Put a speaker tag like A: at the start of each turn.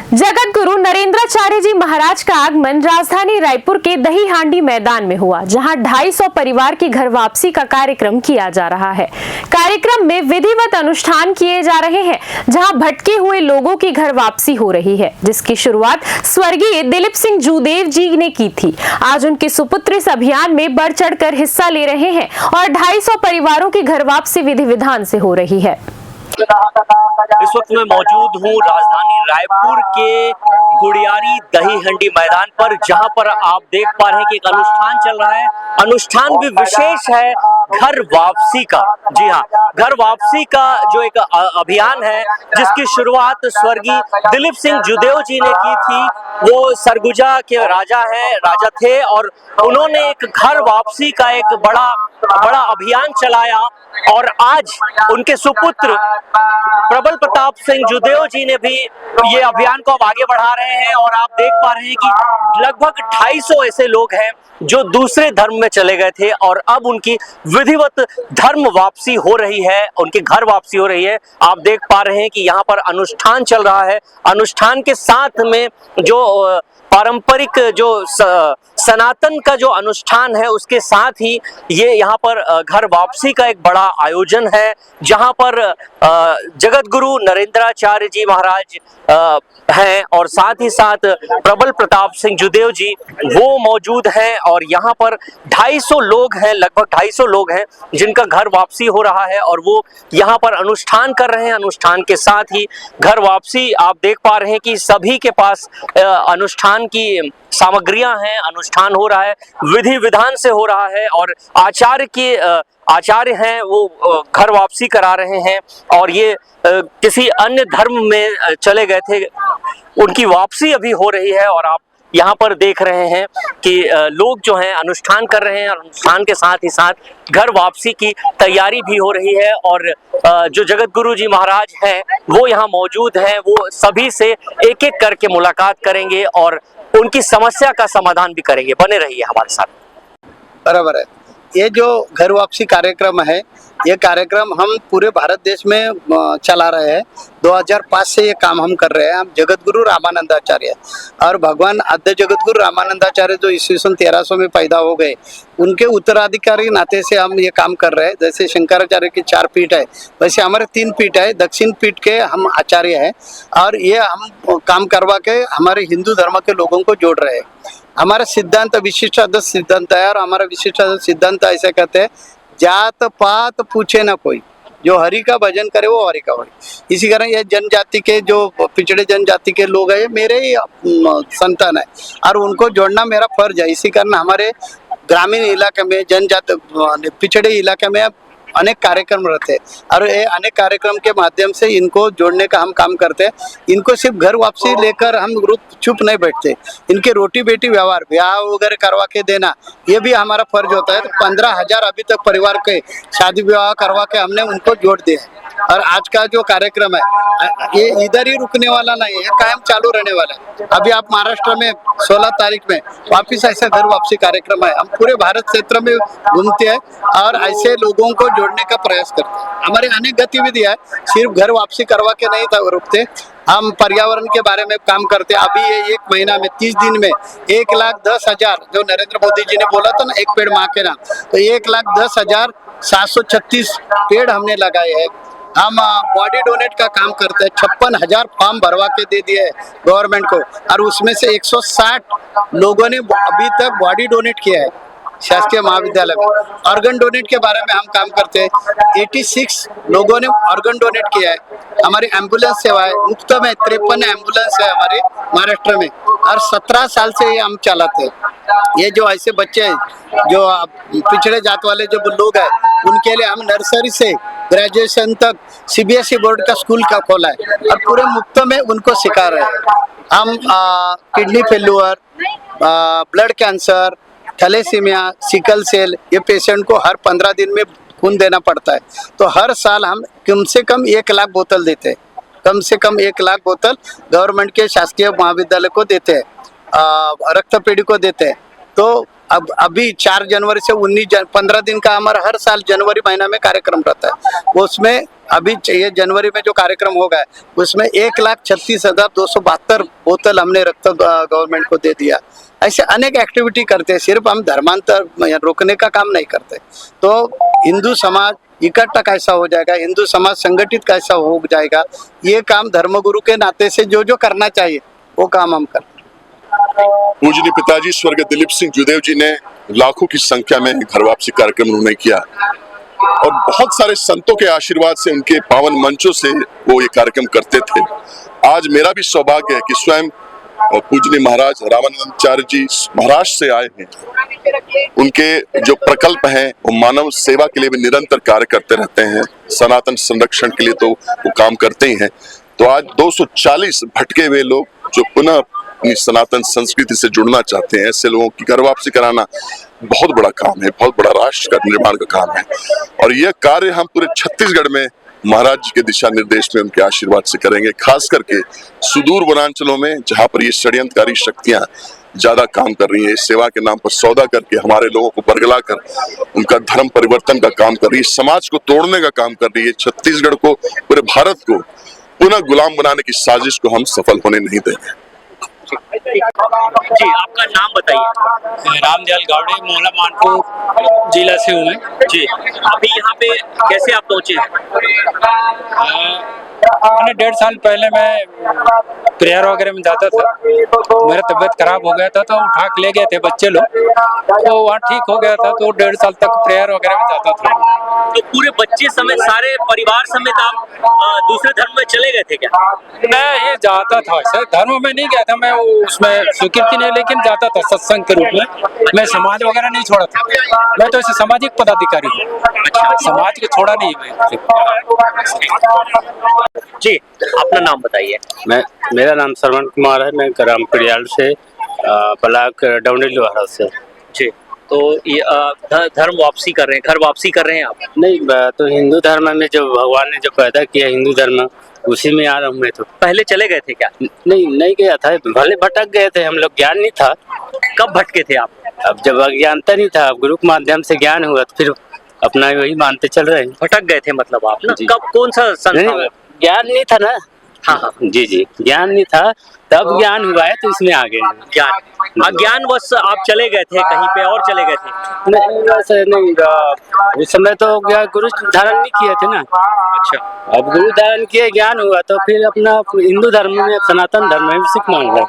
A: जगत गुरु नरेंद्राचार्य जी महाराज का आगमन राजधानी रायपुर के दही हांडी मैदान में हुआ, जहां 250 परिवार की घर वापसी का कार्यक्रम किया जा रहा है। कार्यक्रम में विधिवत अनुष्ठान किए जा रहे हैं, जहां भटके हुए लोगों की घर वापसी हो रही है, जिसकी शुरुआत स्वर्गीय दिलीप सिंह जूदेव जी ने की थी। आज उनके सुपुत्र इस अभियान में बढ़ चढ़कर हिस्सा ले रहे हैं और 250 परिवारों की घर वापसी विधि विधान से हो रही है।
B: इस वक्त मैं मौजूद हूँ राजधानी रायपुर के गुड़ियारी दही हंडी मैदान पर, जहां पर आप देख पा रहे हैं कि एक अनुष्ठान चल रहा है। अनुष्ठान भी विशेष है, घर वापसी का। जी हाँ, घर वापसी का जो एक अभियान है, जिसकी शुरुआत स्वर्गीय दिलीप सिंह जूदेव जी ने की थी। वो सरगुजा के राजा थे और उन्होंने एक घर वापसी का एक बड़ा अभियान चलाया और आज उनके सुपुत्र प्रबल प्रताप सिंह जूदेव जी ने भी ये अभियान को अब आगे बढ़ा रहे हैं। और आप देख पा रहे हैं कि लगभग 250 ऐसे लोग हैं जो दूसरे धर्म में चले गए थे और अब उनकी विधिवत धर्म वापसी हो रही है, उनकी घर वापसी हो रही है। आप देख पा रहे हैं कि यहाँ पर अनुष्ठान चल रहा है। अनुष्ठान के साथ में जो पारंपरिक जो सनातन का जो अनुष्ठान है, उसके साथ ही ये यहाँ पर घर वापसी का एक बड़ा आयोजन है, जहाँ पर जगत गुरु नरेंद्राचार्य जी महाराज हैं और साथ ही साथ प्रबल प्रताप सिंह जूदेव जी वो मौजूद हैं। और यहाँ पर 250 लोग हैं, लगभग 250 लोग हैं जिनका घर वापसी हो रहा है और वो यहाँ पर अनुष्ठान कर रहे हैं। अनुष्ठान के साथ ही घर वापसी आप देख पा रहे हैं कि सभी के पास अनुष्ठान की सामग्रियां हैं। अनुष्ठान हो रहा है, विधि विधान से हो रहा है और आचार्य हैं वो घर वापसी करा रहे हैं। और ये किसी अन्य धर्म में चले गए थे, उनकी वापसी अभी हो रही है। और आप यहाँ पर देख रहे हैं कि लोग जो हैं अनुष्ठान कर रहे हैं और अनुष्ठान के साथ ही साथ घर वापसी की तैयारी भी हो रही है। और जो जगत गुरु जी महाराज हैं वो यहाँ मौजूद हैं, वो सभी से एक एक करके मुलाकात करेंगे और उनकी समस्या का समाधान भी करेंगे। बने रहिए हमारे साथ।
C: बराबर है। ये जो घर वापसी कार्यक्रम है, ये कार्यक्रम हम पूरे भारत देश में चला रहे हैं। 2005 से ये काम हम कर रहे हैं। हम जगत गुरु रामानंदाचार्य और भगवान आद्य जगत गुरु रामानंदाचार्य जो ईस्वीसन 1300 में पैदा हो गए, उनके उत्तराधिकारी नाते से हम ये काम कर रहे हैं। जैसे शंकराचार्य की 4 पीठ है, वैसे हमारे 3 पीठ है। दक्षिण पीठ के हम आचार्य हैं और ये हम काम करवा के हमारे हिंदू धर्म के लोगों को जोड़ रहे हैं। हमारा सिद्धांत विशिष्ट अद्वैत सिद्धांत है और हमारा विशिष्ट अद्वैत सिद्धांत ऐसे कहते हैं, जात पात पूछे ना कोई, जो हरि का भजन करे वो हरि का होई। इसी कारण ये जनजाति के जो पिछड़े जनजाति के लोग हैं, ये मेरे ही संतान है और उनको जोड़ना मेरा फर्ज है। इसी कारण हमारे ग्रामीण इलाके में जनजाति पिछड़े इलाके में अनेक कार्यक्रम रहते हैं और ये अनेक कार्यक्रम के माध्यम से इनको जोड़ने का हम काम करते हैं। इनको सिर्फ घर वापसी लेकर हम चुप नहीं बैठते, इनके रोटी बेटी व्यवहार ब्याह वगैरह करवा के देना ये भी हमारा फर्ज होता है। तो 15,000 अभी तक परिवार के शादी विवाह करवा के हमने उनको जोड़ दिया। और आज का जो कार्यक्रम है ये इधर ही रुकने वाला नहीं है, कायम चालू रहने वाला है। अभी आप महाराष्ट्र में 16 तारीख में वापिस ऐसा घर वापसी कार्यक्रम है। हम पूरे भारत क्षेत्र में घूमते हैं और ऐसे लोगों को जोड़ने का प्रयास करते हैं। हमारे अनेक गतिविधियां है, सिर्फ घर वापसी करवा के नहीं रुकते, हम पर्यावरण के बारे में काम करते हैं। अभी ये 1 महीना में 30 दिन में 1,10,000 जो नरेंद्र मोदी जी ने बोला था ना, एक पेड़ माँ के नाम, तो 1,10,736 पेड़ हमने लगाए हैं। हम बॉडी डोनेट का काम करते हैं। 56,000 फॉर्म भरवा के दे दिए गवर्नमेंट को और उसमें से 160 लोगों ने अभी तक बॉडी डोनेट किया है शासकीय महाविद्यालय में। ऑर्गन डोनेट के बारे में हम काम करते हैं। 86 लोगों ने ऑर्गन डोनेट किया है। हमारी एम्बुलेंस सेवा है, मुफ्त में 53 एम्बुलेंस है हमारे महाराष्ट्र में और 17 साल से ये हम चलाते हैं। ये जो ऐसे बच्चे हैं जो पिछड़े जात वाले जो लोग हैं, उनके लिए हम नर्सरी से ग्रेजुएशन तक CBSE बोर्ड का स्कूल का खोला है और पूरे मुफ्त में उनको सिखा रहे हैं। हम kidney failure, blood cancer, thalassemia, sickle cell, ये पेशेंट को हर 15 दिन में खून देना पड़ता है। तो हर साल हम कम से कम 1 लाख बोतल देते हैं। कम से कम 1 लाख बोतल गवर्नमेंट के शासकीय महाविद्यालय को देते हैं, रक्तपेढ़ी को देते हैं। तो अब अभी 4 जनवरी से 15 दिन का हमारा हर साल जनवरी महीना में कार्यक्रम रहता है। उसमें अभी ये जनवरी में जो कार्यक्रम होगा उसमें 1,36,272 बोतल हमने रक्त गवर्नमेंट को दे दिया। ऐसे अनेक एक्टिविटी करते हैं, सिर्फ हम धर्मांतर रोकने का काम नहीं करते। तो हिंदू समाज इकट्ठा कैसा हो जाएगा, हिंदू समाज संगठित कैसा हो जाएगा, ये काम धर्मगुरु के नाते से जो जो करना चाहिए वो काम हम करते हैं।
D: पूजनीय पिताजी स्वर्गीय दिलीप सिंह जुदेव जी ने लाखों की संख्या में घर वापसी कार्यक्रम उन्होंने किया और बहुत सारे संतों के आशीर्वाद से, उनके पावन मंचों से वो ये कार्यक्रम करते थे। आज मेरा भी सौभाग्य है कि स्वयं पूजनीय महाराज रामानंदाचार्य जी महाराष्ट्र से आए हैं। उनके जो प्रकल्प हैं वो मानव सेवा के लिए भी निरंतर कार्य करते रहते हैं, सनातन संरक्षण के लिए तो वो काम करते ही हैं। तो आज 240 भटके हुए लोग जो पुनः अपनी सनातन संस्कृति से जुड़ना चाहते हैं, ऐसे लोगों की घर वापसी कराना बहुत बड़ा काम है, बहुत बड़ा राष्ट्र का निर्माण का काम है। और यह कार्य हम पूरे छत्तीसगढ़ में महाराज जी के दिशा निर्देश में, उनके आशीर्वाद से करेंगे, खास करके सुदूर वनांचलों में जहां पर ये षड्यंत्रकारी शक्तियां ज्यादा काम कर रही है, सेवा के नाम पर सौदा करके हमारे लोगों को बरगला कर उनका धर्म परिवर्तन का काम कर रही है, समाज को तोड़ने का काम कर रही है। छत्तीसगढ़ को, पूरे भारत को पुनः गुलाम बनाने की साजिश को हम सफल होने नहीं देंगे।
B: जी, आपका नाम बताइए।
E: रामदयाल गावड़े, मोहल्ला मानपुर जिला से हूँ मैं।
B: जी, अभी यहाँ पे कैसे आप पहुँचे?
E: मैंने 1.5 साल पहले मैं प्रेयर वगैरह में जाता था, मेरा तबीयत खराब हो गया था तो उठा के ले गए थे बच्चे लोग, तो वहाँ ठीक हो गया था। तो 1.5 साल तक प्रेयर वगैरह में जाता था।
B: तो पूरे बच्चे समेत, सारे परिवार समेत आप दूसरे धर्म में चले गए थे क्या?
E: मैं ये जाता था, सर धर्म में नहीं गया था मैं, उसमें स्वीकृति नहीं, लेकिन जाता था सत्संग के रूप में। मैं समाज वगैरह नहीं छोड़ा था, मैं तो ऐसे सामाजिक पदाधिकारी हूँ। समाज को छोड़ा नहीं मैं।
B: जी, अपना नाम बताइए।
F: मेरा नाम श्रवण कुमार है, मैं ग्राम पिड़ियाल से, ब्लॉक डौंडी लोहारा से।
B: जी, तो ये धर्म वापसी कर रहे हैं, घर वापसी कर रहे हैं आप?
F: नहीं, तो हिंदू धर्म में जो भगवान ने जो पैदा किया हिंदू धर्म, उसी में आ रहा हूँ मैं। तो
B: पहले चले गए थे क्या?
F: नहीं गया था, भले भटक गए थे हम लोग, ज्ञान नहीं था।
B: कब भटके थे आप?
F: अब जब अज्ञानता नहीं था, अब गुरु के माध्यम से ज्ञान हुआ तो फिर अपना वही मानते चल रहे हैं।
B: भटक गए थे मतलब आप ना?
F: जी।
B: कब, कौन सा संस्था?
F: ज्ञान नहीं था ना।
B: हाँ,
F: जी, ज्ञान नहीं था, तब ज्ञान हुआ है तो इसमें आ गए।
B: ज्ञान, अज्ञानवश आप चले गए थे, कहीं पे और चले गए थे?
F: नहीं, वैसे नहीं, उस समय तो गुरु धारण नहीं किए थे ना।
B: अच्छा,
F: अब गुरु धारण किए, ज्ञान हुआ तो फिर अपना हिंदू धर्म में, सनातन धर्म में सिख मान रहे।